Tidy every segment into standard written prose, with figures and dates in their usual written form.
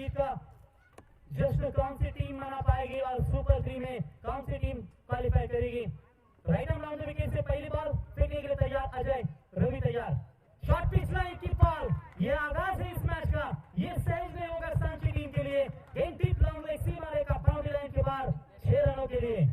जीत का जश्न कौन सी टीम मना पाएगी और सुपर 3 में कौन सी टीम क्वालिफाई करेगी। Right arm down the wicket से पहली बॉल फेंकने के लिए तैयार अजय, रवि तैयार, शॉट पिच लाइन की बॉल, ये आगाज है इस मैच का, ये सहज नहीं होगा सांची टीम के लिए। गेंद डीप लॉन्ग में सीमा रेखा बाउंड्री लाइन के बाहर 6 रनों के लिए।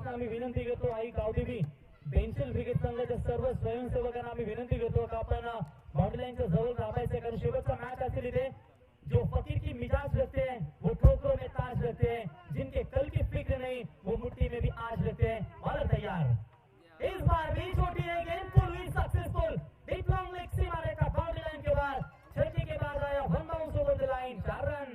आम्ही विनंती करतो आई गावदेवी बेंचल क्रिकेट संघाच्या सर्व स्वयंसेवकांना आम्ही विनंती करतो की आपण बाउंड्री लाईनच्या जवळ राहायचं, कारण शेवटचा मॅच असेल इथे जो फकीर की मिजाज रखते हैं वो ठोकरों में ताज रखते हैं, जिनके कल की फिक्र नहीं वो मुट्ठी में भी आज रखते हैं। बॉलर तैयार, इस बार भी छोटी है गेंद, फुल हुई सक्सेसफुल, डीप लॉन्ग लेग सीमा रेखा बाउंड्री लाइन के बाद छक्के के बाद आया 1 bounce over the line, 4 run.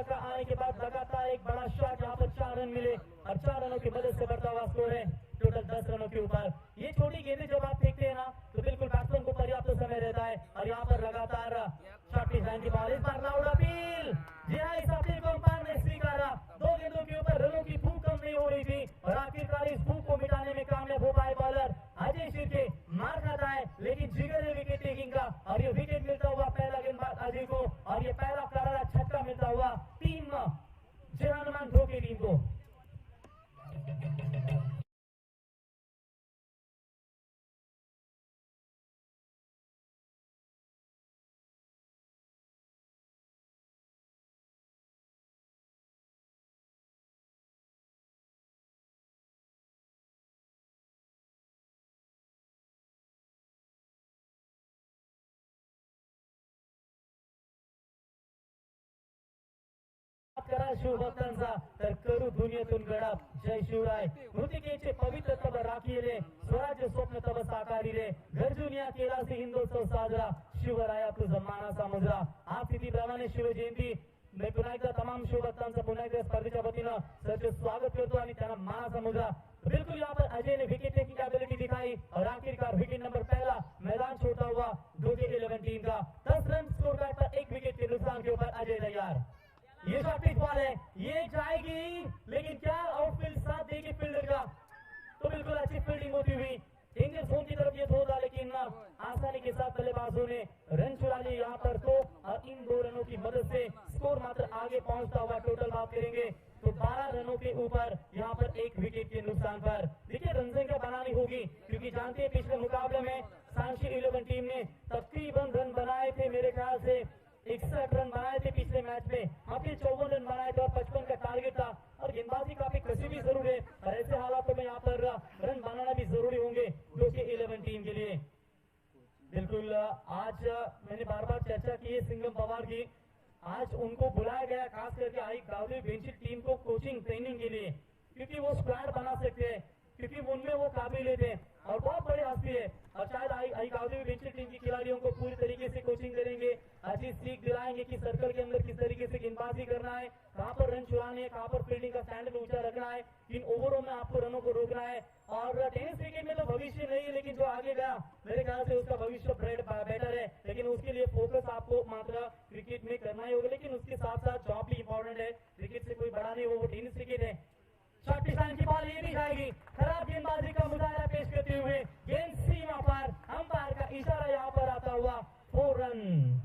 आने के बाद लगातार एक बड़ा शॉट, यहाँ पर 4 रन मिले और 4 रनों की मदद से बढ़ता हुआ स्कोर है टोटल 10 रनों के ऊपर। ये छोटी गेंदें जब आप फेंकते हैं ना तो बिल्कुल बैट्समैन को पर्याप्त समय रहता है और यहाँ पर लगातार शॉट पिच लाइन की बॉल, इस बार लाउड अपील, जी हाँ इस अपील को अंपायर ने स्वीकारा। 2 गेंदों के ऊपर रनों की भूख कम नहीं हो रही थी और आखिरकार इस भूख को मिटाने में कामयाब हो पाए बॉलर अजय शिर्के। मार खाता है लेकिन जिगर है विकेट टेकिंग का और ये विकेट मिलता हुआ पहला गेंदबाज अजय को और ये पहला करारा छक्का मिलता हुआ टीम जहानुमान धो की टीम को। करा शिवभक्तांचा तर करू दुनियेतून गडप, जय शिवराय। मृतिकेचे पवित्र तब राखिले, स्वराज्य स्वप्न तब साकारिले, गरजून या केलासी हिंदोत्सव साजरा, शिवराया तुझा मानाचा मुजरा। आज तिथीप्रमाणे शिवजयंती मैं पुन्हा एकदा तमाम शिवभक्तांचं पुन्हा एकदा स्पर्धेच्या वतीनं सरचे स्वागत करतो आणि त्यांना मानाचा मुजरा। बिल्कुल यहाँ पर अजय ने विकेट टेकिंग एबिलिटी दिखाई और आखिरकार विकेट नंबर पहला मैदान छोड़ता हुआ 2 के 11 टीम का 10 रन स्कोर कार्ड पर 1 विकेट के नुकसान के ऊपर अजय तैयार। ये शॉट पिच बॉल है, ये जाएगी लेकिन क्या आउटफील्ड साथ देगी फील्डर का, तो बिल्कुल अच्छी फील्डिंग होती हुई डेंजर जोन की तरफ ये धोधा, लेकिन आसानी के साथ बल्लेबाजों ने रन चुरा लिए यहाँ पर तो और इन 2 रनों की मदद से स्कोर मात्र आगे पहुंचता हुआ टोटल बात करेंगे तो 12 रनों के ऊपर यहाँ पर 1 विकेट के नुकसान पर। देखिए रन संख्या बनानी होगी क्योंकि जानते हैं पिछले मुकाबले में सांची 11 टीम ने तकरीबन रन बनाए थे, मेरे ख्याल से 61 रन बनाए थे पिछले मैच में, अभी 54 रन बनाए थे और 55 का टारगेट था और गेंदबाजी काफी कसी भी जरूर है और ऐसे हालातों में यहाँ पर रन बनाना भी जरूरी होंगे 2 के 11 टीम के लिए। बिल्कुल आज मैंने बार बार चर्चा की है सिंघम पवार की, आज उनको बुलाया गया खास करके आई गावदेवी बेंच टीम को कोचिंग ट्रेनिंग के लिए, क्योंकि वो स्क्वाड बना सकते हैं, क्योंकि उनमें वो काबिल थे और बहुत बड़ी हस्ती है और शायद आई गावदेवी बेंच टीम की खिलाड़ियों को पूरी तरीके से कोचिंग करेंगे, अच्छी सीख दिलाएंगे कि सर्कल के अंदर किस तरीके से गेंदबाजी करना है, कहां पर रन चुराने हैं, कहां पर फील्डिंग का स्टैंडर्ड ऊंचा रखना है, किन ओवरों में आपको रनों को रोकना है। और टेनिस क्रिकेट में तो भविष्य नहीं है लेकिन जो आगे गया मेरे ख्याल से उसका भविष्य बेटर है, लेकिन उसके लिए फोकस आपको मात्र क्रिकेट में करना ही होगा, लेकिन उसके साथ साथ जॉब भी इंपॉर्टेंट है। क्रिकेट से कोई बड़ा नहीं हो, वो टेनिस क्रिकेट है। शॉट पिच लाइन की बॉल ये भी जाएगी, खराब गेंदबाजी का मुजाहरा पेश करते हुए गेंद सीमा पर, अंपायर का इशारा यहाँ पर आता हुआ 4 रन।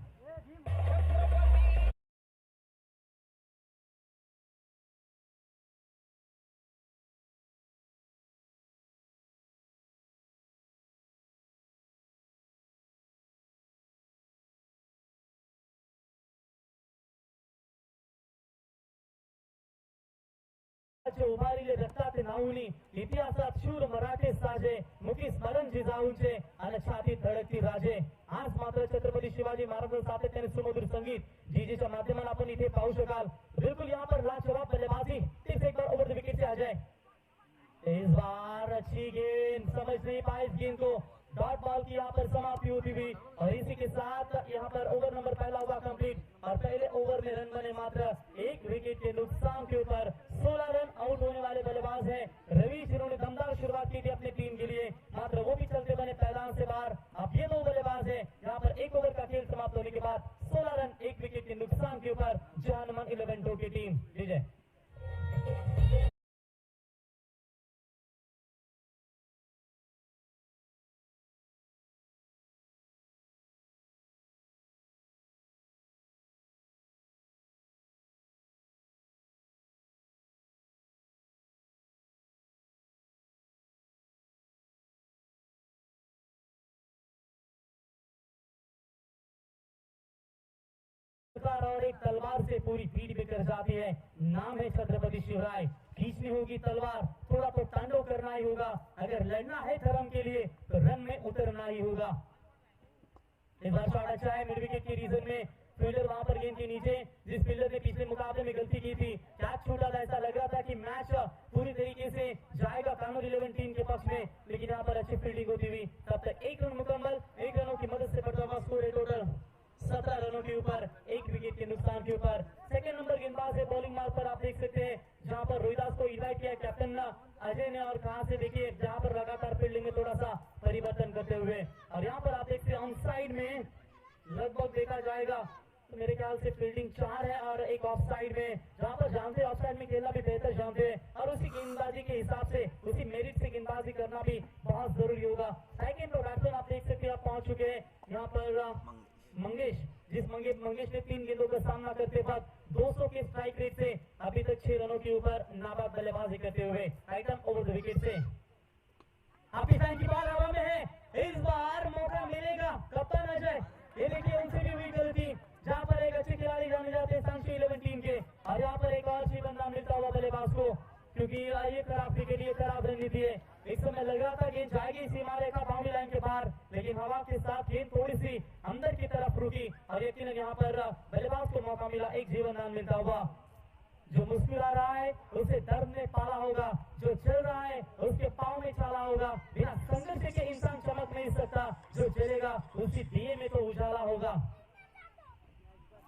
उभारिले रक्ताचे नाऊनी इतिहासात शूर मराठे साजे, मुखी स्मरण जिजाऊंचे आणि छातीत धडकती राजे। आज मात्र छत्रपती शिवाजी महाराज सातत्याने सुमधुर संगीत डीजेच्या माध्यमातून आपण इथे पाहू शकाल। बिल्कुल यहाँ पर लाजवाब बल्लेबाजी, एक इस बार अच्छी गेंद, समझ नहीं पाए इस गेंद को। डॉट बॉल की यहाँ पर समाप्ति होती हुई और इसी के साथ यहाँ पर ओवर नंबर पहला हुआ कंप्लीट और पहले ओवर में रन बने मात्र 1 विकेट के नुकसान के ऊपर। 16 रन आउट होने वाले बल्लेबाज हैं रवि, जिन्होंने दमदार शुरुआत की थी अपनी टीम के लिए, मात्र वो भी चलते बने मैदान से बाहर। अब ये 2 बल्लेबाज हैं यहाँ पर 1 ओवर का खेल समाप्त होने के बाद 16 रन 1 विकेट के नुकसान के ऊपर जहानुमान 11 की टीम विजय। और एक तलवार से पूरी पीठ पे कर जाती है, नाम है छत्रपति शिवराय। खींचनी होगी तलवार, थोड़ा तो तांडव करना ही होगा, अगर लड़ना है धर्म के लिए तो रन में उतरना ही होगा। इस बार शॉट अच्छा है मिड विकेट के रीजन में, फील्डर वहां पर गेंद के नीचे, जिस फील्डर ने पिछले मुकाबले में गलती की थी, कैच छूटा था, ऐसा लग रहा था कि मैच पूरी तरीके से जाएगा कानून 11 टीम के पक्ष में, लेकिन यहाँ पर अच्छी फील्डिंग होती हुई तब तक 1 रन मुकम्मल, 1 रनों की मदद से बढ़ता हुआ स्कोर है टोटल 17 रनों के ऊपर 1 विकेट के नुकसान के ऊपर। सेकंड नंबर गेंदबाज है बॉलिंग मार्ग पर, आप देख सकते हैं जहां पर रोहिदास को इन्वाइट किया कैप्टन अजय ने, और कहां से देखिए जहां पर लगातार फील्डिंग में थोड़ा सा परिवर्तन करते हुए, और यहां पर आप देखते हैं ऑन साइड में लगभग देखा जाएगा तो मेरे ख्याल से फील्डिंग 4 है और एक ऑफ साइड में, जहां पर जानते हैं ऑफ साइड में खेलना भी बेहतर जानते हैं और उसी गेंदबाजी के हिसाब से उसी मेरिट से गेंदबाजी करना भी बहुत जरूरी होगा। सेकंड पर बैट्समैन आप देख सकते हैं, आप पहुंच चुके हैं यहाँ पर मंगेश, जिस मंगेश ने 3 गेंदों का सामना करते वक्त 200 के स्ट्राइक रेट से अभी तक 6 रनों के ऊपर नाबाद बल्लेबाजी करते हुए आइटम ओवर द विकेट से। आपकी साइन की बॉल हवा में है, इस बार मौका मिलेगा कप्तान अजय, ये देखिए उनसे भी हुई गलती, जहां पर एक अच्छे खिलाड़ी जाने जाते हैं सांची 11 टीम के, और यहाँ पर एक और जीवन नाम मिलता हुआ बल्लेबाज को, क्योंकि ये खराब के लिए खराब रणनीति है। एक समय लग रहा था गेंद जाएगी सीमा रेखा बाउंड्री लाइन के बाहर, लेकिन हवा के साथ गेंद थोड़ी सी अंदर की तरफ रुकी और यकीनन यहाँ पर बल्लेबाज को मौका मिला, एक जीवन दान मिलता हुआ। जो मुस्कुरा रहा है उसे दर्द ने पाला होगा, जो चल रहा है उसके पाँव में चाला होगा, बिना संघर्ष के इंसान चमक नहीं सकता, जो चलेगा उसी दिए में तो उजाला होगा।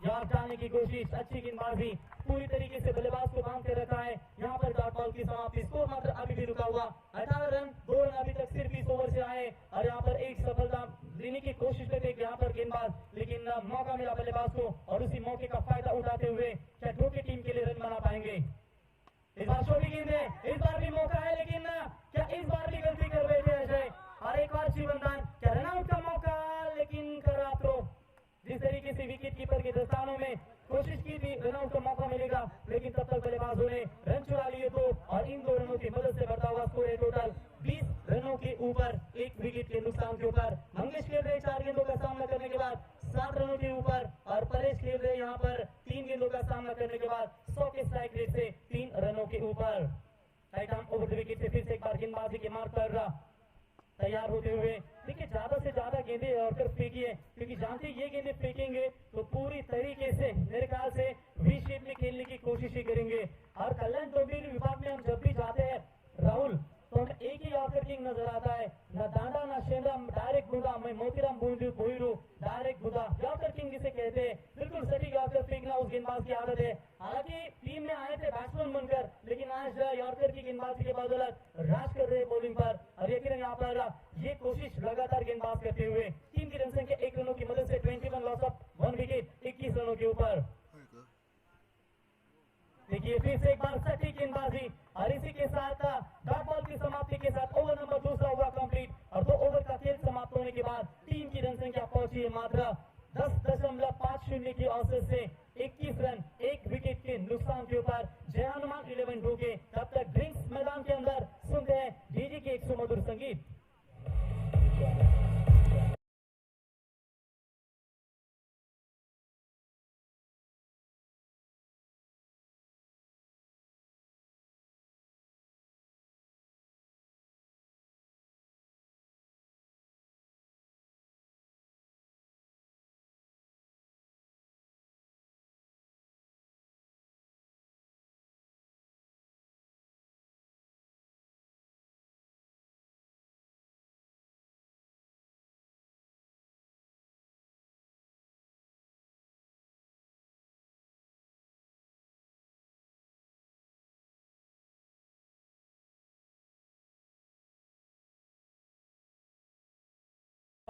यहाँ जाने की कोशिश, अच्छी गेंदबाजी, पूरी तरीके से बल्लेबाज को बांध कर रखा है। यहाँ पर डॉट बॉल की समाप्ति, स्कोर मात्र अभी भी रुका हुआ 18 रन, 2 रन अभी तक सिर्फ इस ओवर से आए और यहाँ पर एक सफलता लेने की कोशिश करते यहाँ पर गेंदबाज, लेकिन मौका मिला बल्लेबाज को और उसी मौके का फायदा उठाते हुए क्या ढोके टीम के लिए रन बना पाएंगे। इस बार छोटी गेंद है, इस बार भी मौका है, लेकिन क्या इस बार भी गलती कर बैठे अजय, और एक और जीवनदान, क्या रनआउट का मौका, लेकिन करा थ्रो। जिस तरीके से विकेट कीपर के दस्तानों में कोशिश की थी रनआउट का मौका मिलेगा, लेकिन तब तक बल्लेबाजों ने रन चुरा लिए तो, और इन 2 रनों की मदद से बढ़ता हुआ स्कोर है टोटल 20 रनों के ऊपर 1 विकेट के नुकसान के ऊपर। मंगेश खेल रहे 4 गेंदों का सामना करने के बाद 7 रनों के ऊपर, और परेश खेल रहे यहाँ पर 3 गेंदों का सामना करने के बाद 100 के स्ट्राइक रेट से 3 रनों के ऊपर। Right arm over the wicket से फिर से एक बार गेंदबाजी के मार्ग पर तैयार होते हुए, देखिए ज्यादा से ज्यादा गेंदे ऑर्डर फेंकिए, क्योंकि जानते ये गेंदे फेंकेंगे तो पूरी तरीके से मेरे ख्याल से वी शेप में खेलने की कोशिश ही करेंगे। और कल्याण डोंबिवली विभाग में हम जब भी जाते हैं राहुल, तो हमें एक ही यॉर्कर किंग नजर आता है, ना दांडा ना शेंदा, डायरेक्ट गुदा, मैं मोतीराम बोईरू डायरेक्ट गुदा, यॉर्कर किंग जिसे कहते हैं, बिल्कुल सटीक यॉर्कर फेंकना उस गेंदबाज की आदत है। हालांकि टीम में आए थे बैट्समैन बनकर, लेकिन आज यॉर्कर की गेंदबाजी के बदौलत राज कर रहे बॉलिंग पर, और यकीनन यहाँ पर ये कोशिश लगातार गेंदबाज करते हुए टीम की रन संख्या 1 रनों की मदद से 21 लॉस ऑफ 1 विकेट 21 रनों के ऊपर। देखिए फिर से एक बार सटीक गेंदबाजी, और इसी के साथ डॉट बॉल की समाप्ति के साथ ओवर नंबर 2 हुआ कंप्लीट, और 2 ओवर का खेल समाप्त होने के बाद टीम की रन संख्या पहुंची है मात्र 10.50 की औसत से 21 रन 1 विकेट के नुकसान के ऊपर। जय हनुमान 11 ढूके, तब तक ड्रिंक्स मैदान के अंदर सुनते हैं डीजे के 100 मधुर संगीत।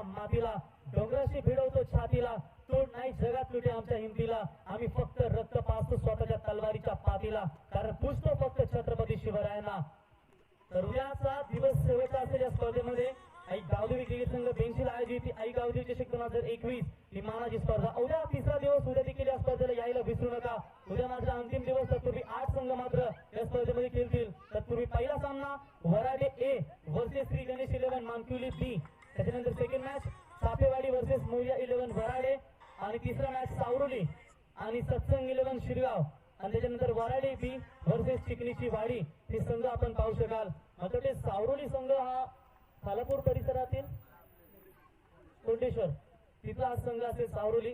मातीला, डोंगराशी भिडवतो छातीला, तोड नाही जगात लुटे आमच्या हिमतीला, आम्ही फक्त रक्त पाजतो स्वतःच्या तलवारीच्या पातीला, कारण पुजतो फक्त छत्रपती शिवरायांना. तर उद्याचा दिवस शेवटचा असेल या स्पर्धेमध्ये. आई गावदेवी क्रिकेट संघ बेंचीला आयोजित आई गावदेवी चषक 2021 ही मानाची स्पर्धा. उद्या तिसरा दिवस, उद्या देखील या स्पर्धेला यायला विसरू नका. उद्या मात्र अंतिम दिवस. तत्पूर्वी 8 संघ मात्र या स्पर्धेमध्ये खेळतील. तत्पूर्वी पहिला सामना Varade A versus Shri Ganesh 11 Mankuli B. त्याच्यानंतर second match Sapewadi versus Morya 11 Varade, आणि तिसरा मॅच सावरुली आणि सत्संग 11 शिरगाव, आणि त्याच्यानंतर वराडे बी वर्सेस चिकणीची वाडी हे संघ आपण पाहू शकाल. मात्र ते सावरुली संघ हा खालापूर परिसरातील कोटेश्वर तिथला हा संघ असेल सावरुली.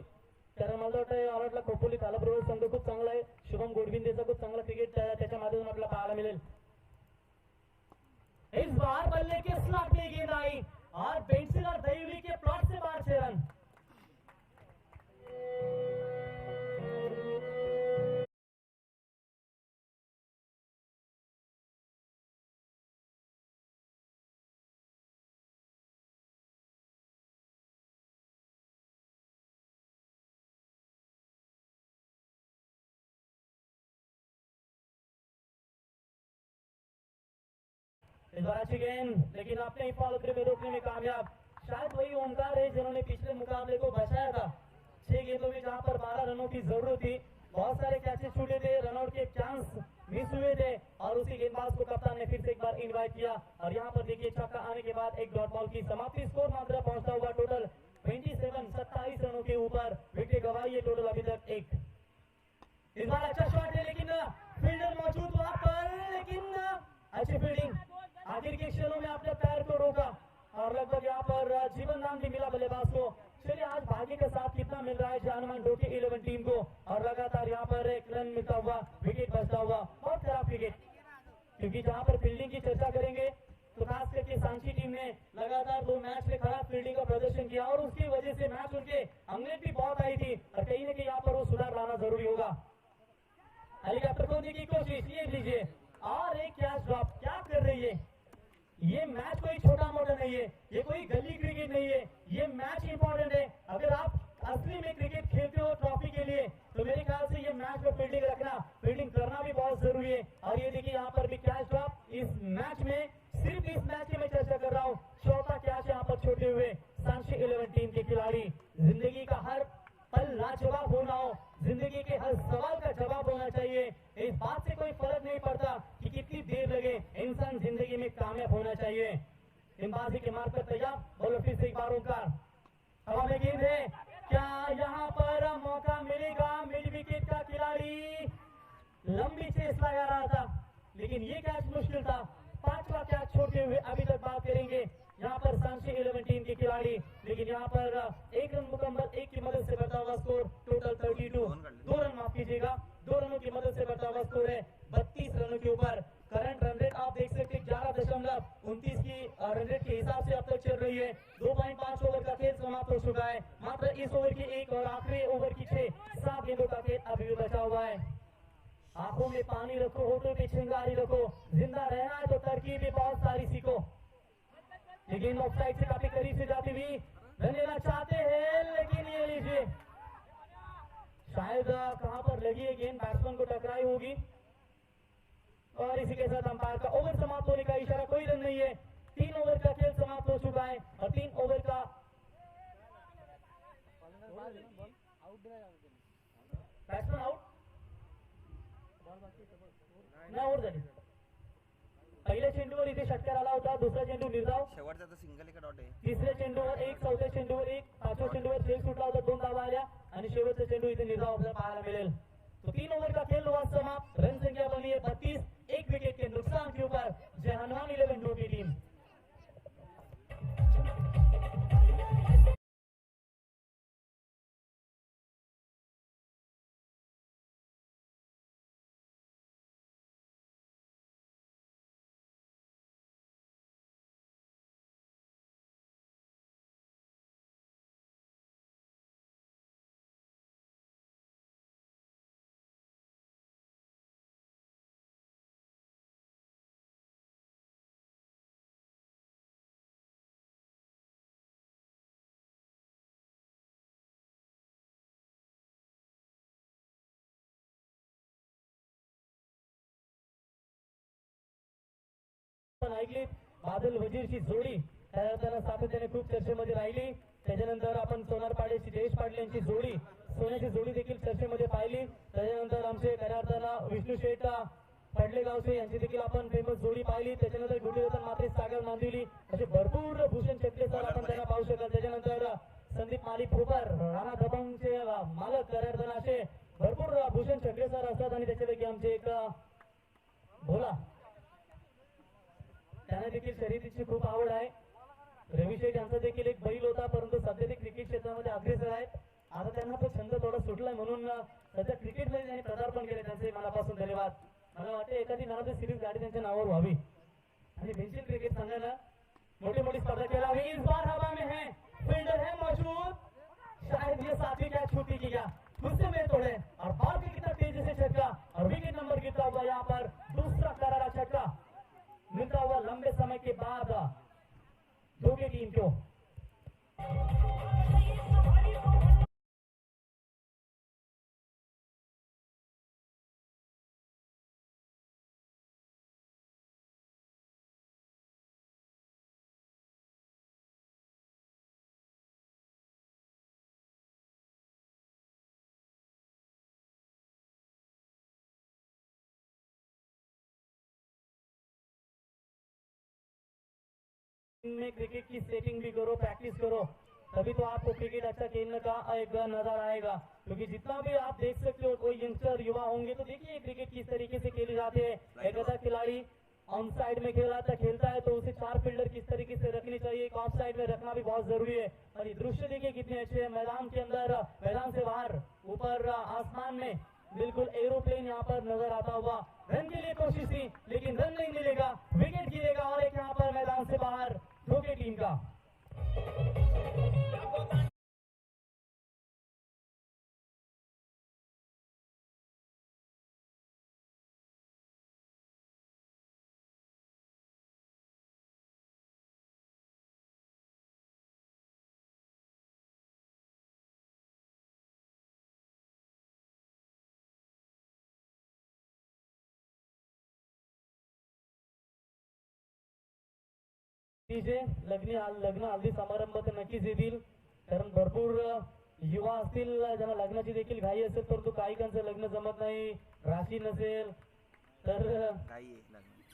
कारण मला वाटतं खोपोली खालापूर संघ खूप चांगला आहे. शुभम गोडबिंदेचा खूप चांगला क्रिकेट त्याच्या माध्यमातून आपल्याला पाहायला मिळेल. इस बार बल्ले के स्लॉट में गेंद आई और बेंसिलर दहीवली के प्लॉट से बाहर 6 रन. इस बार अच्छी गेंद, लेकिन अपने ही फॉलो थ्रू में रोकने में कामयाब. शायद वही ओमकार है जिन्होंने पिछले मुकाबले को बचाया था. 6 गेंदों में जहां पर 12 रनों की जरूरत थी, बहुत सारे कैचेस छूटे थे, रनआउट के चांस मिस हुए थे, और उसी गेंदबाज को कप्तान ने फिर से एक बार इनवाइट किया. और यहाँ पर देखिए छक्का आने के बाद एक डॉट बॉल की समाप्ति. स्कोर मात्रा पहुंचता हुआ टोटल 27 रनों के ऊपर. विकेट गवाई है टोटल अभी तक 1. इस बार अच्छा शॉट है, लेकिन फील्डर मौजूद वहां पर, लेकिन अच्छी फील्डिंग. आखिर के क्षणों में अपने पैर को रोका और लगभग यहाँ पर जीवन दान भी मिला बल्लेबाज को. चलिए आज भाग्य का साथ कितना मिल रहा है जानमान डोके 11 टीम को, और लगातार यहाँ पर एक रन मिलता हुआ, विकेट बचता हुआ. बहुत खराब विकेट, क्योंकि जहाँ पर फील्डिंग की चर्चा करेंगे तो खास करके सांची टीम ने लगातार 2 मैच में खराब फील्डिंग का प्रदर्शन किया, और उसकी वजह से मैच उनके अंग्रेज भी बहुत आई थी, और कहीं ना कहीं यहाँ पर वो सुधार लाना जरूरी होगा. हेलीकॉप्टर खोने की कोशिश, ये लीजिए, और एक कैच ड्रॉप. क्या कर रही है ये? मैच कोई छोटा मोटा नहीं है, ये कोई गली क्रिकेट नहीं है, ये मैच इंपॉर्टेंट है. अगर आप असली में क्रिकेट खेलते हो ट्रॉफी के लिए, तो मेरे ख्याल से ये मैच में फील्डिंग रखना, फील्डिंग करना भी बहुत जरूरी है. और ये देखिए यहाँ पर भी कैच ड्रॉप. इस मैच में, सिर्फ इस मैच की मैं चर्चा कर रहा हूँ, चौथा कैच यहाँ पर छोड़ते हुए सांची 11 टीम के खिलाड़ी. जिंदगी का हर पल लाजवाब होना हो, जिंदगी के हर सवाल का जवाब होना चाहिए. इस बात से कोई फर्क नहीं पड़ता कि कितनी देर लगे, इंसान जिंदगी में कामयाब होना चाहिए. गेंदबाजी के मार्ग पर तैयार, बॉलर फिर से एक बार ओंकार. हवा में गेंद है, क्या यहाँ पर मौका मिलेगा? मिड विकेट का खिलाड़ी लंबी चेस लगा रहा था, लेकिन ये कैच मुश्किल था. 5वां कैच छोड़ते हुए अभी तक बात करेंगे यहाँ पर सांची 11 टीम के खिलाड़ी. लेकिन यहाँ पर 1 रन मुकम्मल, 1 की मदद से बढ़ता हुआ स्कोर टोटल 32. 2 रन, माफ कीजिएगा, 2 रनों की मदद से बढ़ता हुआ स्कोर है 32 रनों के ऊपर. करंट रन रेट आप देख सकते हैं 11.29 की रन रेट के हिसाब से अब तक चल रही है. 2.5 ओवर का खेल समाप्त हो चुका है. मात्र इस ओवर की एक और आखिरी ओवर की 6-7 गेंदों का खेल अभी भी बचा हुआ है. आंखों में पानी रखो, होठों की चिंगारी रखो, जिंदा रहना है तो तरकीबें बहुत सारी सीखो. ये गेंद ऑफ साइड से काफी करीब से जाती हुई, रन लेना चाहते हैं, लेकिन ये लीजिए, शायद कहां पर लगी है गेंद, बैट्समैन को टकराई होगी. और इसी के साथ अंपायर का ओवर समाप्त होने का इशारा. कोई रन नहीं है. 3 ओवर का खेल समाप्त हो चुका है, और 3 ओवर का बैट्समैन आउट नाही आउट झाली. पहिल्या चेंडूवर इथे षटकार आला होता, दुसरा चेंडू निर्धाव, शेवटचा तर सिंगल एका डॉट आहे. तिसऱ्या चेंडूवर 1, चौथ्या चेंडूवर 1, 5व्या चेंडूवर खेळ सुटला होता, 2 धावा आल्या, आणि शेवटचा चेंडू इथे निर्धाव आपल्याला पाहायला मिळेल. तो 3 ओवर का खेल हुआ समाप्त. रन संख्या बनी है 32. 1 विकेट के नुकसान के ऊपर जय हनुमान 11 की टीम. ऐकली बादल वजीरची जोडी त्यानंतर सातत्याने खूप चर्चेमध्ये राहिली. त्याच्यानंतर आपण सोनार पाडेची जयेश पाटील यांची जोडी सोन्याची जोडी देखील चर्चेमध्ये पाहिली. त्याच्यानंतर आमचे खऱ्या अर्थानं विष्णू शेठ पडलेगावचे यांची देखील आपण फेमस जोडी पाहिली. त्याच्यानंतर गुढीरतन मात्रे सागर नांदिवली असे भरपूर भूषण चक्रे सर आपण त्यांना पाहू शकाल. त्याच्यानंतर संदीप माली फुकर राणा दबंगचे मालक खऱ्या अर्थानं असे भरपूर भूषण चक्रे सर असतात आणि त्याच्यापैकी आमचे एक भोला त्यांना देखील शर्यतीची खूप आवड आहे. रवी शेठ यांचा देखील एक बैल होता परंतु सध्या ते क्रिकेट क्षेत्रामध्ये अग्रेसर आहेत. आता त्यांना तो छंद थोडा सुटलाय म्हणून सध्या क्रिकेटमध्ये त्यांनी पदार्पण केले. त्यांचे मनापासून धन्यवाद. मला वाटतं एखादी नावाची सिरीज गाडी त्यांच्या नावावर व्हावी आणि बेंचिल क्रिकेट संघानं मोठी मोठी स्पर्धा खेलावी. इस बार हवा में है फील्डर है मौजूद शायद ये साथी क्या छुट्टी की क्या गुस्से में तोड़े और बॉल के कितना तेजी से छक्का और विकेट नंबर गिरता हुआ यहाँ पर दूसरा करारा छक्का मिलता हुआ लंबे समय के बाद दो की टीम को. में क्रिकेट की सेटिंग भी करो प्रैक्टिस करो तभी तो आपको क्रिकेट अच्छा खेलने का एक नजर आएगा. क्योंकि जितना भी आप देख सकते हो कोई यंगस्टर युवा होंगे तो देखिए क्रिकेट किस तरीके से खेली जाती है. एक आधा खिलाड़ी ऑन साइड में खेलता है तो उसे 4 फील्डर किस तरीके से रखनी चाहिए. एक ऑफ साइड में रखना भी बहुत जरूरी है. और ये दृश्य देखिए कितने अच्छे हैं. मैदान के अंदर मैदान से बाहर ऊपर आसमान में बिल्कुल एरोप्लेन यहाँ पर नजर आता हुआ. रन के लिए कोशिश थी लेकिन रन नहीं मिलेगा. विकेट गिरेगा और एक यहाँ पर मैदान से बाहर दो की टीम का. लग्न हल्दी समारंभ तर नक्कीच येतील कारण भरपूर युवा असतील ज्यांना लग्नाची देखील घाई असेल परंतु काहीकांचं लग्न जमत नाही राशी नसेल तर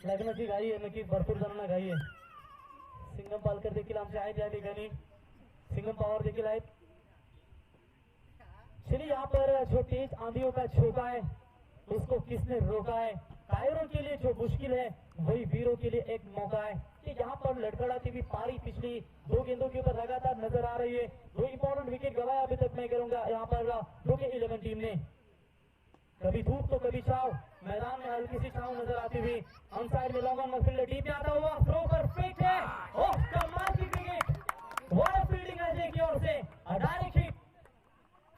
लग्नाची घाई आहे. नक्कीच भरपूर जणांना घाई आहे. सिंगम पालकर देखील आमचे आहेत या ठिकाणी. सिंगम पवार देखील आहेत. चलिए यहाँ पर जो तेज आंधियों का झोंका है उसको किसने रोका है. कायरों के लिए जो मुश्किल है वही वीरों के लिए एक मौका है. कि यहाँ पर लड़खड़ाती हुई पारी पिछली 2 गेंदों के ऊपर लगातार नजर आ रही है. 2 इंपॉर्टेंट विकेट गवाया अभी तक मैं करूंगा यहाँ पर दो के 11 टीम ने. कभी धूप तो कभी छाव. मैदान में हल्की सी छाव नजर आती हुई. ऑन साइड में लॉन्ग ऑन फील्डर डीप में आता हुआ थ्रो परफेक्ट है. ओह कमाल की cricket. What a fielding Ajay की ओर से. Direct hit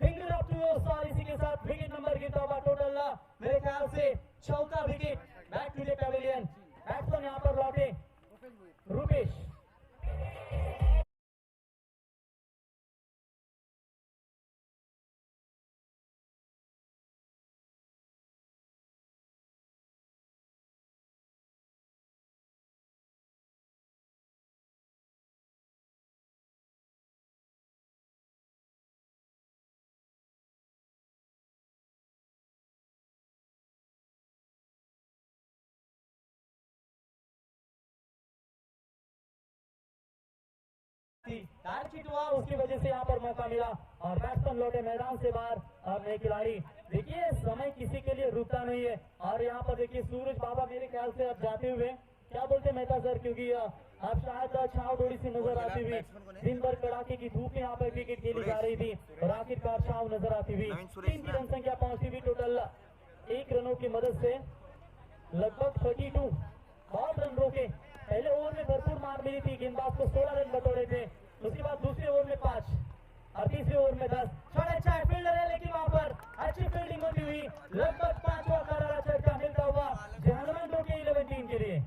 finger up to sorry. इसी के साथ विकेट नंबर गिरता हुआ टोटल मेरे ख्याल से 4था wicket. Back to the pavilion. Batsman यहाँ पर लौटे रुपेश. टारगेट हुआ उसकी वजह से यहाँ पर मौका मिला और बैट्समैन लौटे मैदान से बाहर. और नए खिलाड़ी देखिए समय किसी के लिए रुकता नहीं है. और यहाँ पर देखिए सूरज बाबा मेरे ख्याल से अब जाते हुए क्या बोलते मेहता सर क्योंकि अब शायद छाव थोड़ी सी नजर आती हुई. दिन भर कड़ाके की धूप में यहाँ पर क्रिकेट खेली जा रही थी और आखिरकार छाव नजर आती हुई. 3 की रन संख्या पहुंचती हुई. टोटल 1 रनों की मदद से लगभग 32 बहुत रन रोके. पहले ओवर में भरपूर मार मिली थी. गेंदबाज को 16 रन बतौरे थे. उसके बाद दूसरे ओवर में 5 और तीसरे ओवर में 10. छोटा अच्छा फील्डर है लेकिन वहां पर अच्छी फील्डिंग होती हुई लगभग 5वां करारा छक्का मिलता हुआ जहां के 11 टीम के लिए.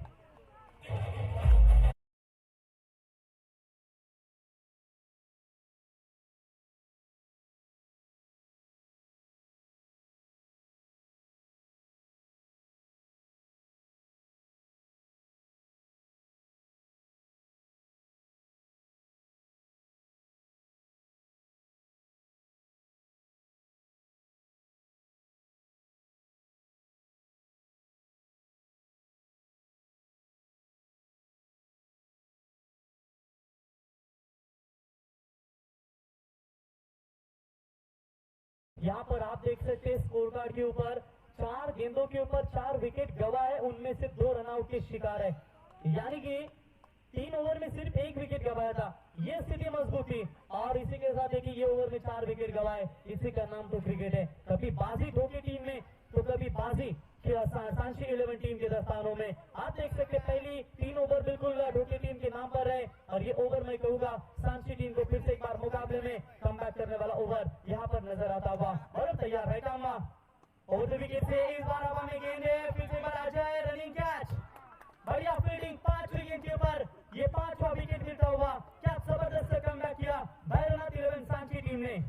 यहाँ पर आप देख सकते हैं स्कोर कार्ड के ऊपर 4 गेंदों के ऊपर 4 विकेट गवा है, उनमें से 2 रनआउट के शिकार है। यानी कि 3 ओवर में सिर्फ 1 विकेट गवाया था। ये स्थिति मजबूत थी और इसी के साथ देखिए ये ओवर में 4 विकेट गवाए, इसी का नाम तो क्रिकेट है। कभी बाजी ढोके टीम में तो कभी बाजी सांची 11 टीम के दस्तानों में। आप देख सकते पहली 3 ओवर बिल्कुल ढोके टीम के नाम पर है और ये ओवर मैं कहूंगा सांची टीम को फिर से एक बार मुकाबले में कमबैक करने वाला ओवर यहाँ पर नजर आता हुआ। और तैयार है कामा ओवर द विकेट से इस बार हवा में गेंद है, फिर से बार आ जाए रनिंग कैच, बढ़िया फील्डिंग 5 विकेट के ऊपर ये 5वां विकेट मिलता हुआ। क्या जबरदस्त कमबैक किया भैरवनाथ 11 सांची टीम ने।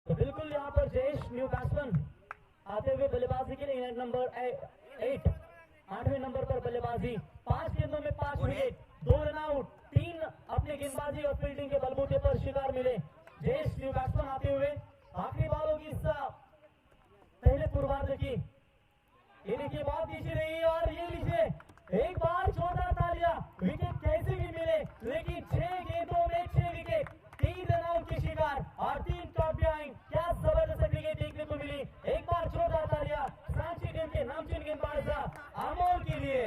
तो बिल्कुल यहाँ पर जयेश न्यू बैट्समैन आते हुए बल्लेबाजी के लिए नंबर 8 8वें नंबर पर बल्लेबाजी। 5 गेंदों में 5 विकेट, 2 रन आउट, 3 अपने गेंदबाजी और फील्डिंग के बलबूते पर शिकार मिले। जयेश न्यू बैट्समैन आते हुए आखिरी बालों की पहले पूर्वार्ध की ये देखिए बहुत नीचे रही और ये नीचे एक बार छोटा तालिया, विकेट कैसे भी मिले लेकिन 6 गेंदों में 6 विकेट, 3 रन आउट के शिकार और 3 टॉप बिहाइंड। क्या जबरदस्त क्रिकेट देखने को मिली। एक बार छोटा तालिया सांची टीम के नामचीन गेंदबाज अमोल के लिए।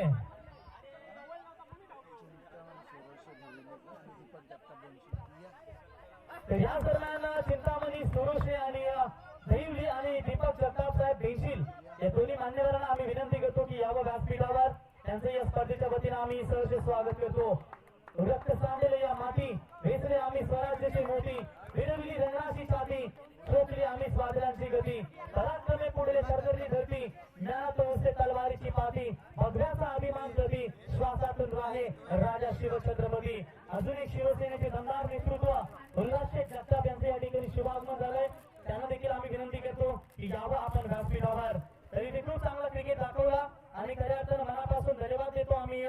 तर या दरम्यान चिंतामणी सुरोशे आणि दहिवली आणि दीपक जगताप साहेब बेंशील या दोन्ही मान्यवरांना आम्ही विनंती करतो की यावं व्यासपीठावर। त्यांचे या स्पर्धेच्या वतीने आम्ही सहर्ष स्वागत करतो। रक्त सांडलेले या माती वेचले आम्ही स्वराज्याची मोठी, विरवली रंगाची छाती, ठोकली आम्ही स्वादलांची गती, पराक्रमे पुढले सरदरली धरती, ज्ञानात उसे तलवारीची पाती, भगव्याचा अभिमान कधी श्वासातून राहे राजा शिवछत्रपती। अजून एक शिवसेनेचे दमदार नेतृत्व उल्हासशेठ जगताप यांचे या ठिकाणी शुभागमन झालंय, त्यांना देखील आम्ही विनंती करतो की यावं आपण व्यासपीठावर। तरी देखील चांगला क्रिकेट दाखवला आणि खऱ्या अर्थानं मनापासून धन्यवाद देतो आम्ही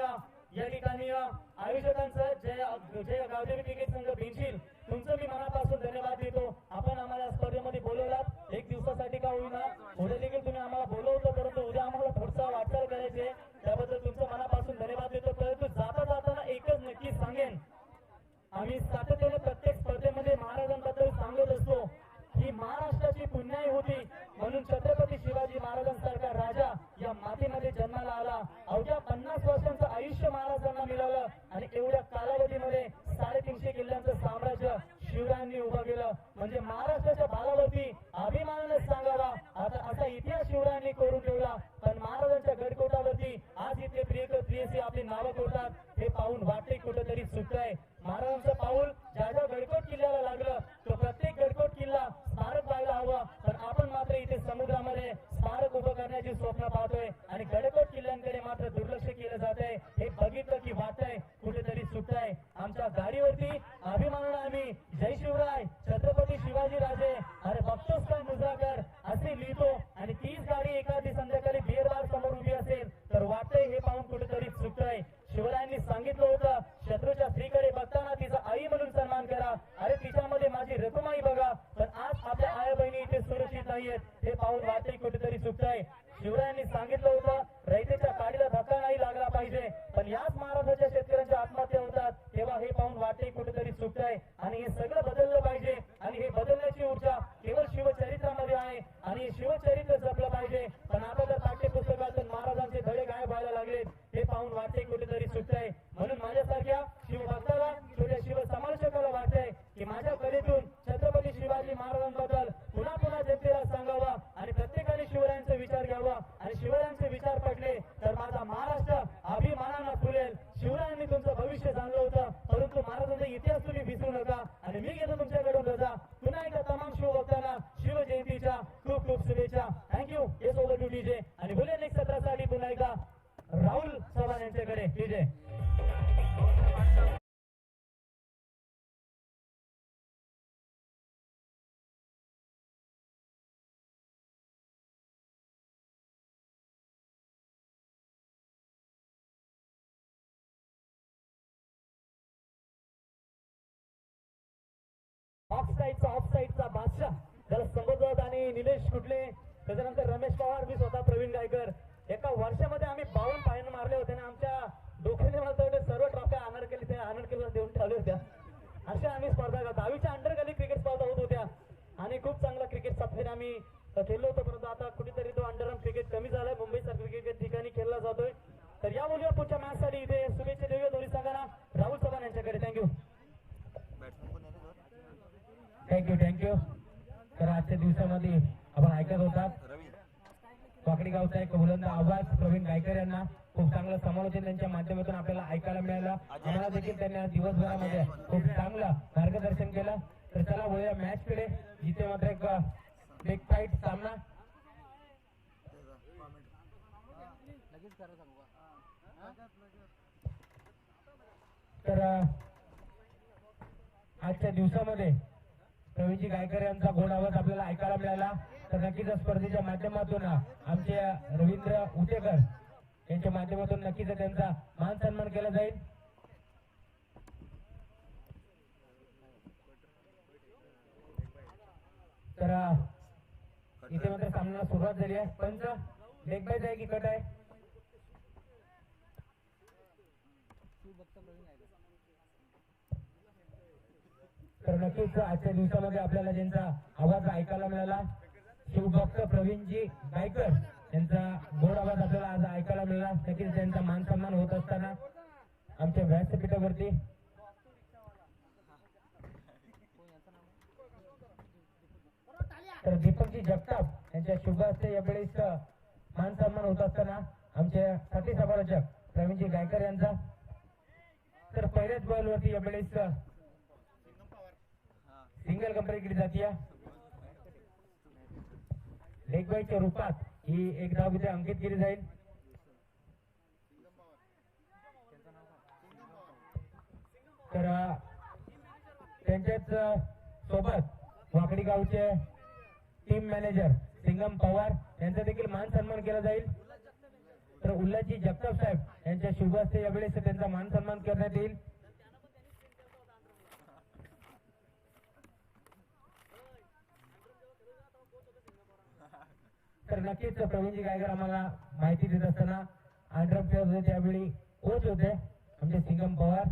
या ठिकाणी आयोजकांचं जय गावदेवी क्रिकेट संघ बेंशील, तुमचं मी मनापासून धन्यवाद देतो। आपण आम्हाला स्पर्धेमध्ये बोलवलात, एक दिवसासाठी का होईना, उद्या देखील तुम्ही आम्हाला बोलवलं, परंतु उद्या आम्हाला थोडसा वाटचाल करायचे, त्याबद्दल तुमचं मनापासून धन्यवाद देतो। परंतु जाता जाताना एकच नक्की सांगेन, आम्ही सातत्याने प्रत्येक स्पर्धेमध्ये महाराजांबद्दल सांगत असतो ही महाराष्ट्राची पुण्याई होती म्हणून छत्रपती शिवाजी महाराजांसारखा राजा या मातीमध्ये जन्माला आला। अवघ्या 50 वर्षांचं आयुष्य महाराजांना मिळालं आणि एवढ्या कालावधीमध्ये 350 किल्ल्यांचं साम्राज्य शिवरायांनी उभं केलं, म्हणजे महाराष्ट्राच्या भालावरती अभिमानाने सांगावा आता असा इतिहास शिवरायांनी करून ठेवला। पण महाराजांच्या गडकोटावरती आज इथले प्रियसी आपली नावं कोरतात, हे पाहून वाटते कुठेतरी चुकतंय। महाराजांचं पाऊल ज्या ज्या गडकोट किल्ल्याला लागलं तो प्रत्येक गडकोट किल्ला स्मारक व्हायला हवं, पण आपण मात्र इथे समुद्रामध्ये स्मारक उभं करण्याची स्वप्न पाहतोय आणि गडकोट किल्ल्यांकडे मात्र दुर्लक्ष केलं जात आहे। हे बघितलं की वाटतंय कुठेतरी चुकतंय। आमच्या गाडीवरती अभिमानाने आम्ही जय शिवराय छत्रपती शिवाजी राजे अरे बघतोस का मुजराकर असे लिहितो आणि तीच गाडी एखादी संध्याकाळी बिअरबार समोर उभी असेल तर वाटतंय हे पाहून कुठेतरी चुकतंय। शिवरायांनी सांगितलं होतं शत्रूच्या स्त्रीकडे बघताना तिचा आई म्हणून सन्मान करा, अरे तिच्यामध्ये माझी रकुमाई बघा, पण आज आपल्या आया बहिणी इथे सुरक्षित नाहीयेत, हे पाहून वाटतंय कुठेतरी चुकतंय। शिवरायांनी सांगितलं होतं रयतेच्या काडीला धक्का नाही लागला पाहिजे, पण याच महाराष्ट्राच्या शेतकऱ्यांच्या आत्महत्या होतात, तेव्हा हे पाहून वाटतंय कुठेतरी चुकतंय। आणि हे सगळं बदललं पाहिजे आणि हे बदलण्याची ऊर्जा केवळ शिवचरित्रामध्ये आहे आणि शिवचरित्र जपलं पाहिजे। पण आता तर पाठ्यपुस्तकातून महाराजांचे धडे गायब व्हायला लागलेत, हे पाहून वाटतंय कुठेतरी चुकतंय। म्हणून माझ्यासारख्या शिवभक्ताला छोट्या शिव समालोचकाला वाटतंय की माझ्या कलेतून छत्रपती शिवाजी महाराजांबद्दल पुन्हा पुन्हा जनतेला सांगावा आणि प्रत्येकाने शिवरायांचा विचार घ्यावा आणि शिवरायांचे विचार साईडचा ऑफ साईडचा बादशाह त्याला संबोधत आणि निलेश कुठले त्याच्यानंतर रमेश पवार मी स्वतः प्रवीण गायकर एका वर्षामध्ये आम्ही 52 पायन मारले होते ना आमच्या डोक्याने मला वाटतं सर्व ट्रॉफ्या आनंद देऊन ठेवल्या होत्या अशा आम्ही स्पर्धा 10वीच्या अंडर गली क्रिकेट स्पर्धा होत होत्या आणि खूप चांगला क्रिकेट साथीने आम्ही खेळलो होतो परंतु आता कुठेतरी तो अंडर क्रिकेट कमी झालाय मुंबईसारख्या क्रिकेट ठिकाणी खेळला जातोय तर या बोलूया पुढच्या मॅच साठी इथे शुभेच्छा देऊया दोन्ही संघांना राहुल चव्हाण यांच्याकडे थँक्यू थँक्यू तर आजच्या दिवसामध्ये आपण ऐकत होतात वाकडी गावचा एक बुलंद आवाज प्रवीण गायकर यांना खूप चांगलं समालोचन त्यांच्या माध्यमातून आपल्याला ऐकायला मिळालं आम्हाला देखील त्यांनी दिवसभरामध्ये खूप चांगलं मार्गदर्शन केलं तर चला वळूया मॅच कडे जिथे मात्र एक बिग फाईट सामना तर आजच्या दिवसामध्ये प्रवीणजी गायकर यांचा गोड आवाज आपल्याला ऐकायला मिळाला तर नक्कीच स्पर्धेच्या माध्यमातून आमचे रवींद्र उतेकर यांच्या माध्यमातून नक्कीच त्यांचा मान सन्मान केला जाईल तर इथे मात्र सामन्याला सुरुवात झाली आहे पंच लेग बाय आहे की कट आहे तर नक्कीच आजच्या दिवसामध्ये आपल्याला ज्यांचा आवाज ऐकायला मिळाला शिवभक्त प्रवीणजी गायकर यांचा गोड आवाज आपल्याला आज ऐकायला मिळाला नक्कीच त्यांचा मान सन्मान होत असताना आमच्या व्यासपीठावरती तर दीपकजी जगताप यांच्या शुभ हस्ते यावेळेस मान सन्मान होत असताना आमचे साथी समालोचक प्रवीणजी गायकर यांचा तर पहिल्याच बॉलवरती यावेळेस सिंगल कंप्लीट केली जाते लेग बायच्या रूपात ही एक धाव इथे अंकित केली जाईल तर त्यांच्याच सोबत वाकडी गावचे टीम मॅनेजर सिंगम पवार यांचा देखील मान सन्मान केला जाईल तर उल्हाजी जगताप साहेब यांच्या शुभ हस्ते यावेळेस त्यांचा मान सन्मान करण्यात येईल तर नक्कीच प्रवीणजी गायकर आम्हाला माहिती देत असताना आंध्र त्यावेळी कोच होते आमचे सिंगम पवार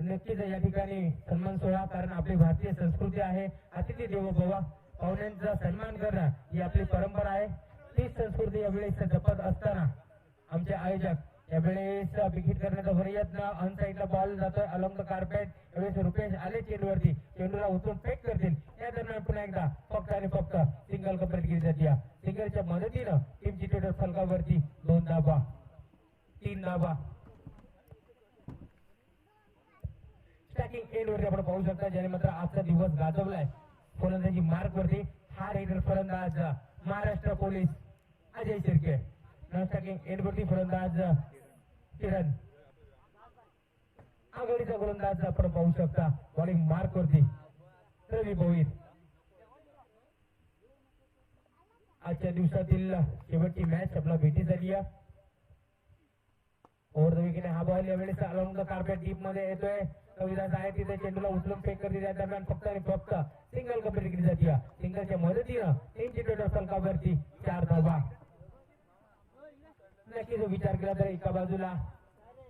नक्कीच या ठिकाणी सन्मान सोहळा कारण आपली भारतीय संस्कृती आहे अतिथी देवो भव पाहुण्यांचा सन्मान करणं ही आपली परंपरा आहे तीच संस्कृती यावेळेस जपत असताना आमचे आयोजक यावेळेस विकेट करण्याचा प्रयत्न ऑन साईडला बॉल जातोय अलॉंग द कार्पेट यावेळेस रुपेश आले चेंडूवरती चेंडूला उचलून फेक करतील या दरम्यान पुन्हा एकदा फक्त आणि फक्त सिंगल कंप्लीट केली जाते सिंगलच्या मदतीनं टीमची टोटल फलकावरती 2 धावा 3 धावा स्टॅकिंग एंड वरती आपण पाहू शकता ज्याने मात्र आजचा दिवस गाजवलाय फलंदाजी मार्क वरती हा रेडर फलंदाज Maharashtra police Ajay Shirke stacking end वरती फलंदाज किरण आघाडीचा गोलंदाज आपण पाहू शकता बॉलिंग मार्क वरती रवी भोईर आजच्या दिवसातील शेवटची मॅच आपला भेटी झाली आहे ओव्हर द विकेट हा बॉल यावेळेस अलॉंग द कार्पेट डीप मध्ये येतोय कविदास आहे तिथे चेंडूला उचलून फेक करते त्या दरम्यान फक्त आणि फक्त सिंगल कंप्लीट केली जाते सिंगलच्या मदतीनं टीमची टोटल फलकावरती 4 धावा नक्कीच विचार केला तर एका बाजूला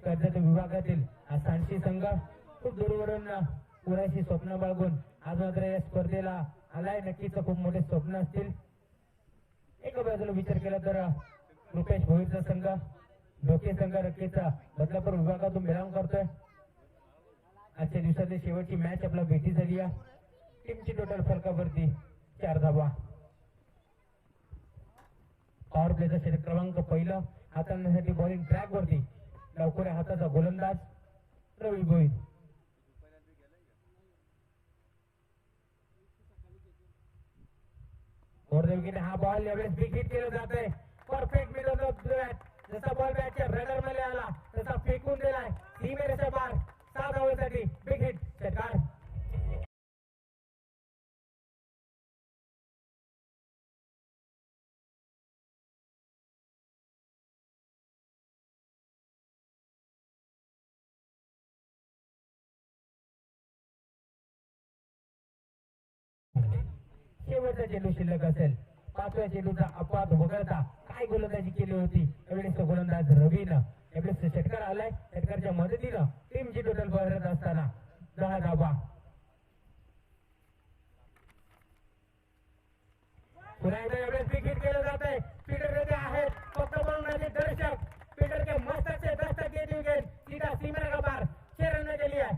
कर्जत विभागातील हा सांडशी संघ खूप दूरवरून पुण्याची स्वप्न बाळगून आज मात्र या स्पर्धेला आलाय नक्कीच खूप मोठे स्वप्न असतील एका बाजूला विचार केला तर रुपेश भोईरचा संघ डोके संघ रक्केचा बदलापूर विभागातून बिलॉंग करतोय आजच्या दिवसाची शेवटची मॅच आपला भेटी झाली आहे टीमची टोटल फलकावरती 4 धावा पॉवर प्लेचा षटक क्रमांक पहिला हाताळण्यासाठी बॉलिंग ट्रॅक वरती लवकर हाताचा गोलंदाज रवी भोईर हा बॉल यावेळेस बिग हिट केला जात आहे परफेक्ट मिडल ऑफ बॅट जसा बॉल बॅटच्या रनर मध्ये आला तसा फेकून दिलाय सीमेरेषा बार 7 धावेसाठी बिग हिट षटकार शेवटचा चेंडू शिल्लक असेल. पाचव्या चेंडूचा अपवाद वगळता काय गोलंदाजी केली होती यावेळेस गोलंदाज रवीनं यावेळेस षटकार आलाय. षटकारच्या मदतीनं टीमची टोटल भरत असताना 10 धावा. पुन्हा एकदा यावेळेस विकेट केलं जात आहे. पीटर रेड्डी आहेत फक्त बॉलमध्ये दर्शक. पीटर के मस्तक से दस्तक देती विकेट सीधा सीमा का पार 6 रन के लिए.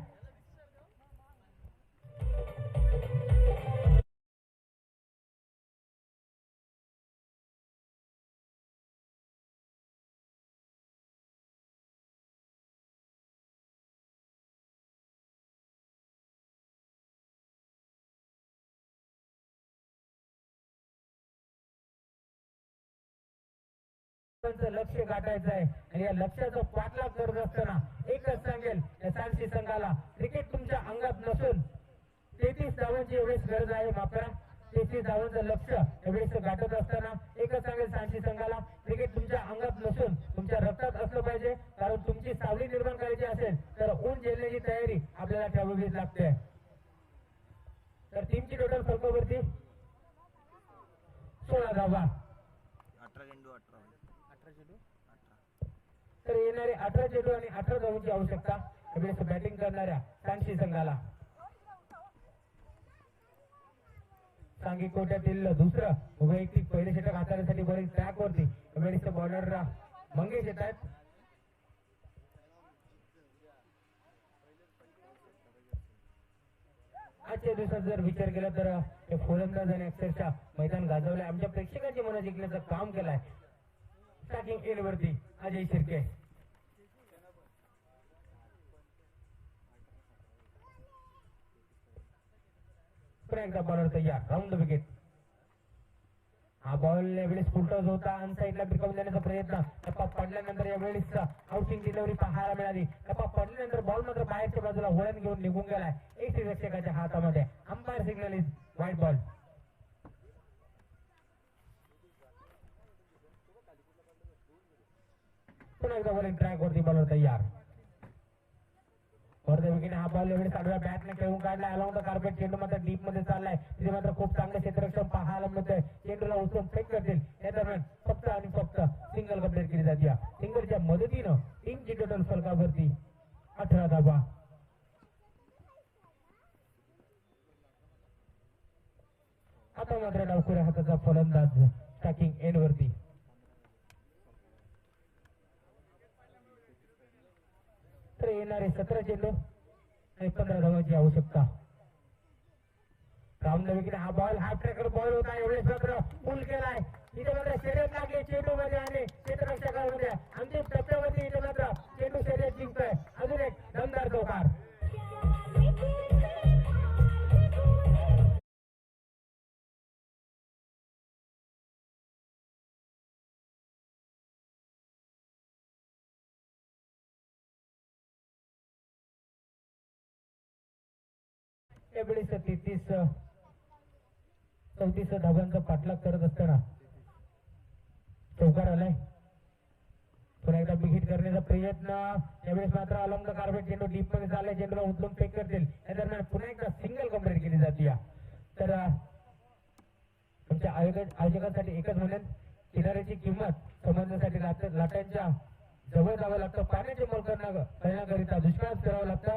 लक्ष गाठायचं आहे आणि या लक्ष्याचं पाठलाग करत असताना एकच सांगेल या सांडशी संघाला क्रिकेट तुमच्या अंगात नसून 33 धावांची एवढीच गरज आहे. माफ करा, 33 धावांचं लक्ष एवढेच गाठत असताना एकच सांगेल सांडशी संघाला क्रिकेट तुमच्या अंगात नसून तुमच्या रक्तात असलं पाहिजे. कारण तुमची सावली निर्माण करायची असेल तर ऊन झेलण्याची तयारी आपल्याला ठेवावीच लागते. तर टीमची टोटल फलकावरती 16 धावा. तर येणारे 18 चेंडू आणि 18 धावांची आवश्यकता यावेळेस बॅटिंग करणाऱ्या सांडशी संघाला. सांगी कोट्यातील दुसरं वैयक्तिक पहिले षटक हाताळण्यासाठी बरेच ट्रॅक वरती यावेळेस बॉलर मंगेश येत आहेत. आजच्या दिवसात जर विचार केला तर हे फलंदाजाने अक्षरशः मैदान गाजवले. आमच्या प्रेक्षकांची मनं जिंकण्याचं काम केलंय. स्टार्टिंग एल वरती अजय शिर्के. पुन्हा एकदा बॉलर तयार. Round the wicket. हा बॉल यावेळेस फुलटॉस होता अनसाईडला बिरकावून देण्याचा प्रयत्न. टप्पा पडल्यानंतर यावेळेस आउटिंग डिलिव्हरी पाहायला मिळाली. टप्पा पडल्यानंतर बॉल मात्र बाहेरच्या बाजूला वळण घेऊन निघून गेलाय. एक रक्षकाच्या हातामध्ये. अंपायर सिग्नल इज वाईट बॉल. पुन्हा एकदा बॉलिंग ट्रॅक वरती बॉलर तयार. वरच्या विकेट हा बॉल एवढे आडव्या बॅटने खेळून काढलाय. Along the carpet. चेंडू मात्र डीप मध्ये चाललाय. तिथे मात्र खूप चांगले क्षेत्ररक्षण पाहायला मिळतंय. चेंडूला उचलून फेक करतील. या दरम्यान फक्त आणि फक्त सिंगल कंप्लीट केली जाते. सिंगलच्या मदतीनं टीमची टोटल फलकावरती 18 धावा. आता मात्र डावखुऱ्या हाताचा फलंदाज स्टार्टिंग एंड वरती. तर येणारे 17 चेंडू आणि 15 धावांची आवश्यकता. Round the wicket. हा बॉल हाफ ट्रॅकर बॉल होता. एवढेच मात्र पूल केलाय. इथे मात्र शर्यत लागली चेंडू मध्ये आणि क्षेत्ररक्षकामध्ये अंतिम टप्प्यावरती इथे मात्र चेंडू शर्यत जिंकतोय. अजून एक दमदार चौकार. त्यावेळेस 34 धावांचा पाठलाग करत असताना चौकार आलाय. पुन्हा एकदा बिगिट करण्याचा प्रयत्न. यावेळेस मात्र अलॉंग द कार्पेट. चेंडू डीप मध्ये चाललाय. चेंडूला उचलून फेक करतील. या दरम्यान पुन्हा एकदा सिंगल कंप्लीट केली जाते. तर तुमच्या आयोजकांसाठी एकच म्हणेल, किनाऱ्याची किंमत समजण्यासाठी लाटांच्या जवळ जावं लागतं. पाण्याचे मोल करण्याकरिता दुष्काळात करावं लागतं.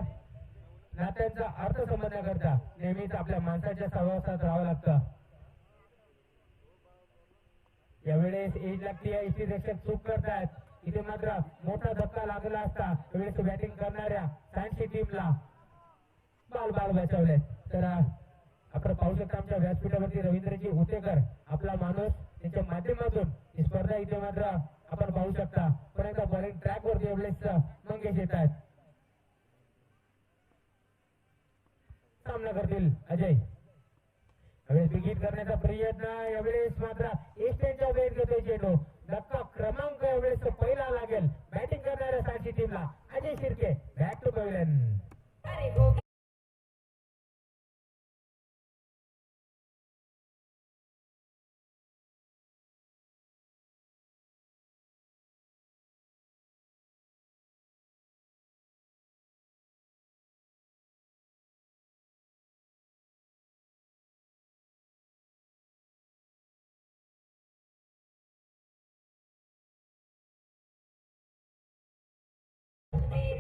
नात्यांचा अर्थ समजण्याकरता नेहमीच आपल्या माणसाच्या सहवासात राहावं लागतं. यावेळेस एज लागती आहे. इथे रक्षक चूक करतायत. इथे मात्र मोठा धक्का लागला असता यावेळेस बॅटिंग करणाऱ्या सांडशी टीमला बाल बचावले. तर आपण पाहू शकता आमच्या व्यासपीठावरती रवींद्रजी उतेकर आपला माणूस त्यांच्या माध्यमातून ही स्पर्धा इथे मात्र आपण पाहू शकता. पण एकदा बॉलिंग ट्रॅक वरती यावेळेस मंगेश येत आहेत. सामना करतील अजय. यावेळेस बिगिट करण्याचा प्रयत्न. यावेळेस मात्र एस्टेनच्या वेळ घेतोय चेंडू. धक्का क्रमांक यावेळेस पहिला लागेल बॅटिंग करणाऱ्या सांडशी टीमला. Ajay Shirke back to pavilion.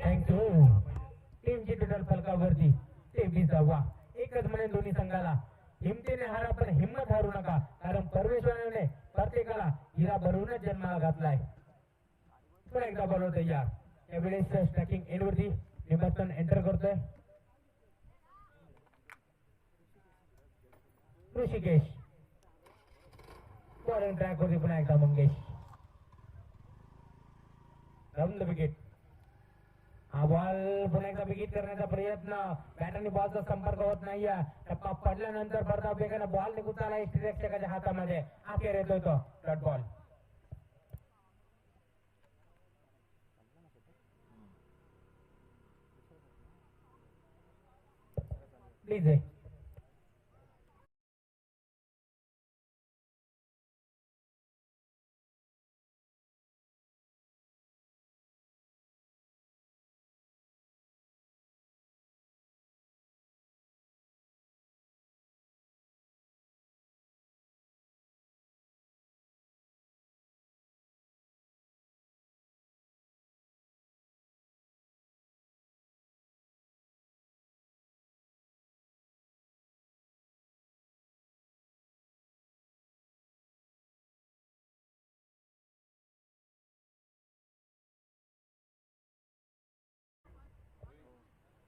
Thank you. टीमची टोटल फलकावरती 23वा. एकच म्हणेन दोन्ही संघाला, हिमतीने हारा पण हिम्मत हारू नका, कारण परमेश्वराने प्रत्येकाला हिरा भरूनच जन्माला घातलाय. पुन्हा एकदा बॉलर तयार. यावेळेस स्ट्रायकिंग एंडवरती निंबास्तन एंटर करतोय ऋषिकेश. बॉलिंग ट्रॅक वरती पुन्हा एकदा मंगेश. Round the wicket. हा बॉल पुन्हा एकदा विकेट करण्याचा प्रयत्न. बॅटरने बॉलचा संपर्क होत नाहीये. टप्पा पडल्यानंतर परत वेगाने बॉल निघून आला रक्षकाच्या हातामध्ये. अखेर येतोय तो डॉट बॉल. प्लीज आहे.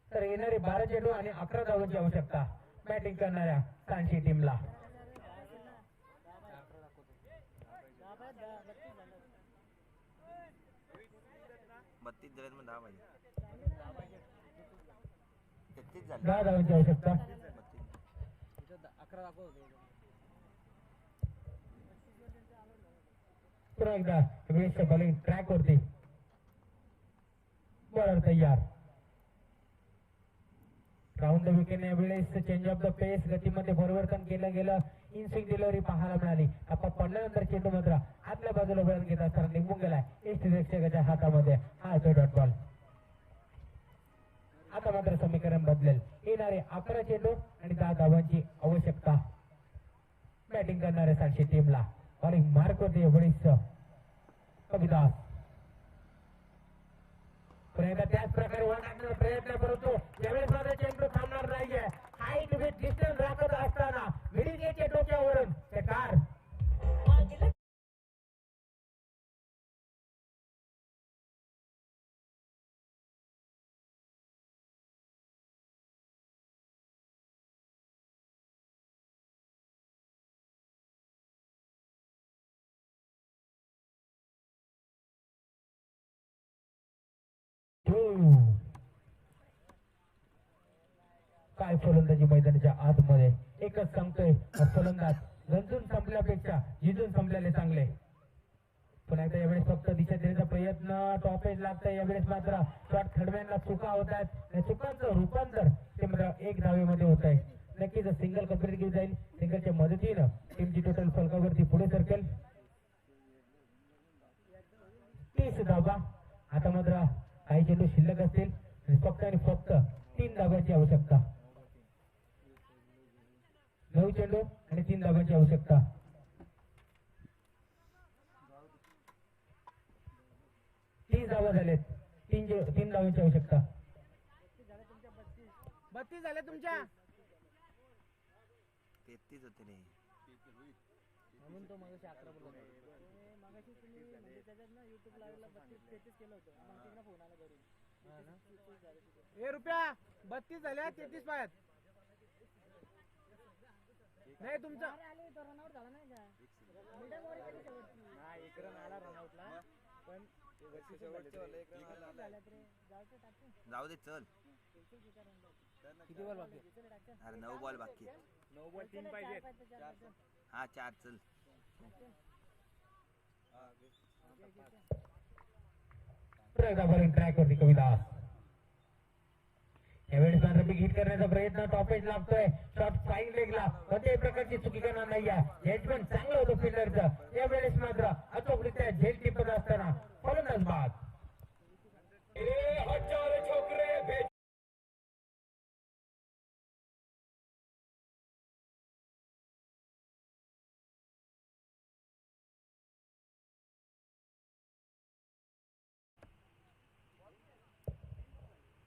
तर येणारे 12 चेंडू आणि 11 धावांची आवश्यकता बॅटिंग करणाऱ्या सांची टीमला. दहा धावांची आवश्यकता. पुन्हा एकदा वेळेस बॉलिंग ट्रॅक वरती. बॉलर तयार. Round the wicket. यावेळेस चेंज ऑफ द पेस, गतीमध्ये परिवर्तन केलं गेलं. इन स्विंग डिलिव्हरी पाहायला मिळाली. टप्पा पडल्यानंतर चेंडू मात्र आतल्या बाजूला वळण घेत असताना निघून गेलाय रक्षकाच्या हातामध्ये. हा तो डॉट बॉल. आता मात्र समीकरण बदलेल. येणारे 11 चेंडू आणि 10 धावांची आवश्यकता बॅटिंग करणाऱ्या सांची टीमला. बॉलिंग मार्क होते एवढीच कविदास. त्याच प्रकारे वर टाकण्याचा प्रयत्न करतो. यावेळेस मात्र चेंडू थांबणार नाहीये. हाईट विथ डिस्टन्स राखत असताना मिडिलच्या डोक्यावरून ते कार काय फलंदाजी मैदानाच्या आतमध्ये. एकच सांगतोय, फलंदाज गंजून संपल्यापेक्षा जिजून संपल्याने चांगले. पुन्हा एकदा यावेळेस फक्त दिशा देण्याचा प्रयत्न. टॉपेज लागतंय. यावेळेस मात्र शॉट खडव्यांना चुका होत आहेत. चुकांचं रूपांतर ते मात्र एक धावेमध्ये होत आहे. नक्कीच सिंगल कंप्लीट घेऊन जाईल. सिंगलच्या मदतीनं टीमची टोटल फलकावरती पुढे सरकेल. 30 धावा. आता मात्र काही चेंडू शिल्लक असतील. फक्त आणि फक्त 3 धाब्याची आवश्यकता. 9 चेंडू आणि 3 धाब्याची आवश्यकता. 30 धावा झालेत. 3 धावांची आवश्यकता. 32 झाले तुमच्या. 33 होते रे. म्हणून तो मगाशी 11 बोलला. मगाशी तुम्ही म्हणजे त्याच्यात ना YouTube लाईव्हला 32 33 केलं होतं. मग तिकडे फोन आला घरून. ए रुपया 32 झाल्या 33 पायात. नाही तुमचा आले तो रनआउट झाला नाही का? मिडल वर गेली शेवटची. नाही एक रन आला रनआउटला. पण शेवटचे वाले एक रन आला रे. जाऊ दे चल. किती बॉल बाकी? अरे 9 बॉल बाकी. 9 बॉल 3 पाहिजे. हा 4 चल. बॉलिंग ट्रॅक वरती कविदास. यावेळेस मात्र बिग हिट करण्याचा प्रयत्न. टॉपेज लागतोय. शॉट फाईन लेगला. कोणत्याही प्रकारची चुकी करणार नाहीये. जजमेंट चांगलं होतं फिल्डरचं. यावेळेस मात्र अचूकरित्या झेल टिपत असताना फलंदाज बाद.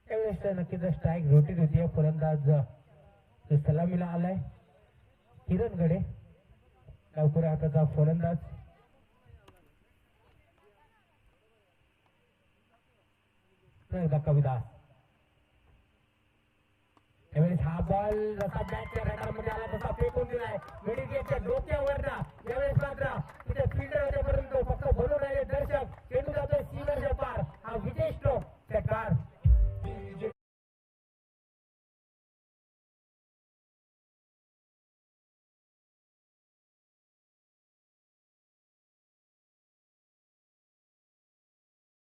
त्यावेळेस नक्कीच स्ट्राईक रोटेट होती. फलंदाज जो सलामीला आलाय किरण गडे, लवकर हाताचा फलंदाज. एकदा कविदास. त्यावेळेस हा बॉल जसा बॅटच्या रडारमध्ये आला तसा फेकून दिलाय. मिडविकेटच्या डोक्यावर